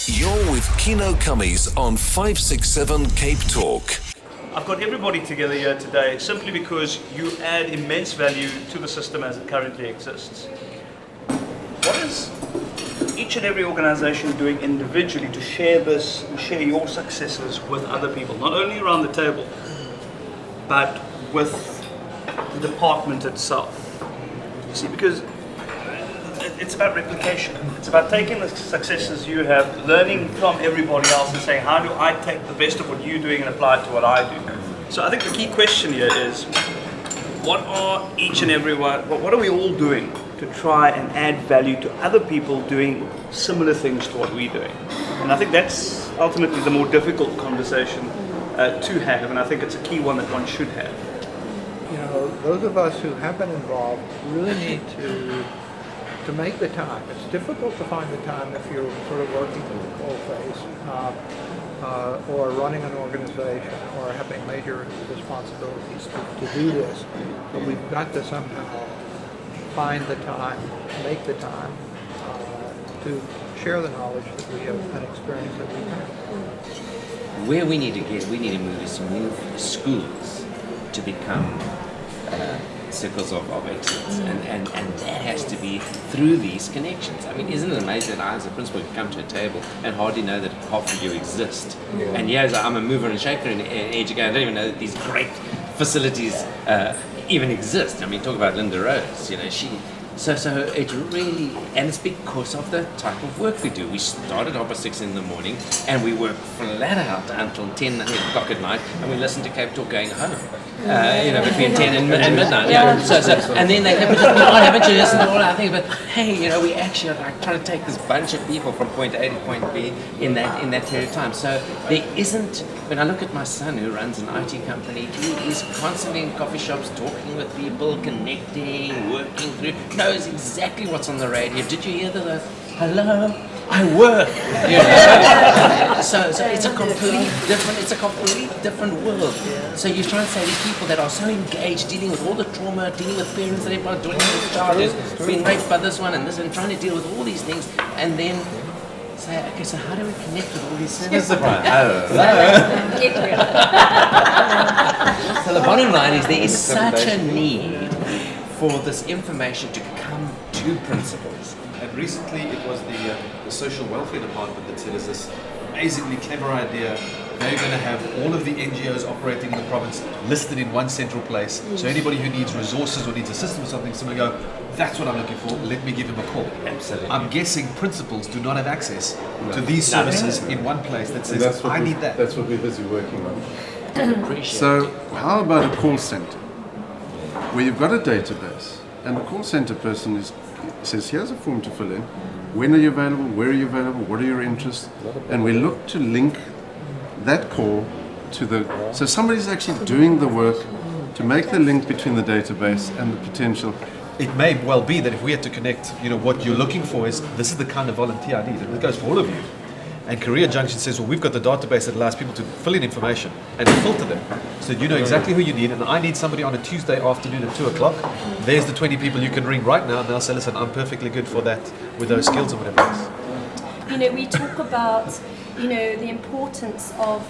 You're with Kieno on 567 Cape Talk. I've got everybody together here today simply because you add immense value to the system as it currently exists. What is each and every organization doing individually to share this and share your successes with other people, not only around the table, but with the department itself? You see, because it's about replication. It's about taking the successes you have, learning from everybody else and saying, how do I take the best of what you're doing and apply it to what I do? So I think the key question here is, what are each and every one, what are we all doing to try and add value to other people doing similar things to what we're doing? And I think that's ultimately the more difficult conversation to have, and I think it's a key one that one should have. You know, those of us who have been involved really need to make the time. It's difficult to find the time if you're sort of working at the coalface, or running an organization, or having major responsibilities to do this. But we've got to somehow find the time, make the time to share the knowledge that we have and experience that we have. Where we need to move is to move schools to become circles of excellence, and that has to be through these connections. I mean, isn't it amazing that I as a principal can come to a table and hardly know that half of you exist? Yeah. And yes, I'm a mover and shaker in education. I don't even know that these great facilities even exist. I mean, talk about Linda Rose, you know, so it really, and it's because of the type of work we do. We start at 6:30 in the morning and we work flat out until 10 o'clock at night, and we listen to Cape Talk going home. Between 10 and midnight. Yeah. So, and then they haven't you listened to all our things, but hey, we actually are like trying to take this bunch of people from point A to point B in that period of time. So there isn't, when I look at my son who runs an IT company, he is constantly in coffee shops talking with people, connecting, working through, knows exactly what's on the radio. Did you hear the hello? I work. So it's a completely different world. So you're trying to say these people that are so engaged, dealing with all the trauma, dealing with parents that are dealing with child who's been raped by this one and this, and trying to deal with all these things, and then say, okay, so how do we connect with all these service providers? So the bottom line is there is such a need for this information to come to principals. And recently it was the social welfare department that said, is this amazingly clever idea. They're going to have all of the NGOs operating in the province listed in one central place. So anybody who needs resources or needs assistance with something, somebody go, that's what I'm looking for, let me give him a call. Absolutely. I'm guessing principals do not have access to these services in one place that says, I need that. That's what we're busy working on. So how about a call center where you've got a database and the call center person says, here's a form to fill in. When are you available? Where are you available? What are your interests? And we look to link that call to so somebody's actually doing the work to make the link between the database and the potential. It may well be that if we had to connect, what you're looking for is, this is the kind of volunteer I need. And it goes for all of you. And Career Junction says, well, we've got the database that allows people to fill in information and filter them. So you know exactly who you need. And I need somebody on a Tuesday afternoon at 2 o'clock. There's the 20 people you can ring right now. And they'll say, listen, I'm perfectly good for that with those skills or whatever else. We talk about, the importance of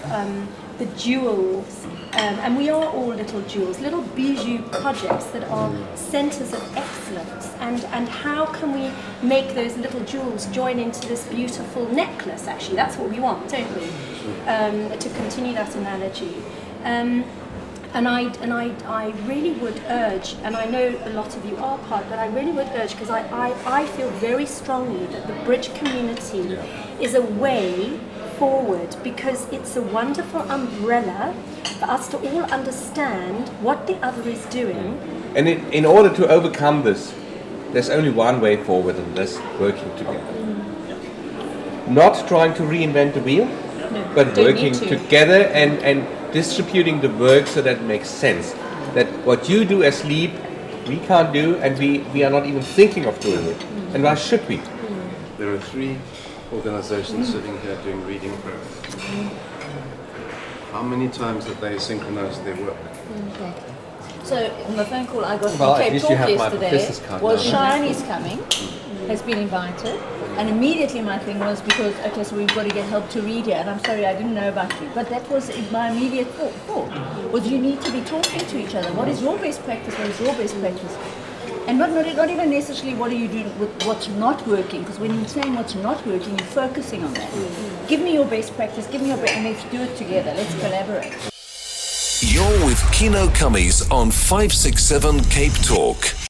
the jewels. And we are all little jewels, little bijou projects that are centres of excellence. And how can we make those little jewels join into this beautiful necklace, actually? That's what we want, don't we? To continue that analogy. And I really would urge, and I know a lot of you are part, but I really would urge, because I feel very strongly that the bridge community is a way forward, because it's a wonderful umbrella for us to all understand what the other is doing. And in order to overcome this, there's only one way forward, and that's working together. Not trying to reinvent the wheel, but working together and distributing the work so that it makes sense. That what you do as lead, we can't do, and we are not even thinking of doing it. And why should we? There are 3 organizations sitting here doing reading programs. How many times have they synchronized their work? Okay. So on the phone call I got Well, from at Cape least you Talk have my yesterday business card was now. Shiny's coming, has been invited, And immediately my thing was because, okay, so we've got to get help to read here. And I'm sorry, I didn't know about you. But that was my immediate thought, was you need to be talking to each other. What is your best practice? What is your best practice? And not even necessarily what are you doing with what's not working, because when you're saying what's not working, you're focusing on that. Give me your best practice, give me your best, and let's do it together, let's collaborate. You're with Kieno on 567 Cape Talk.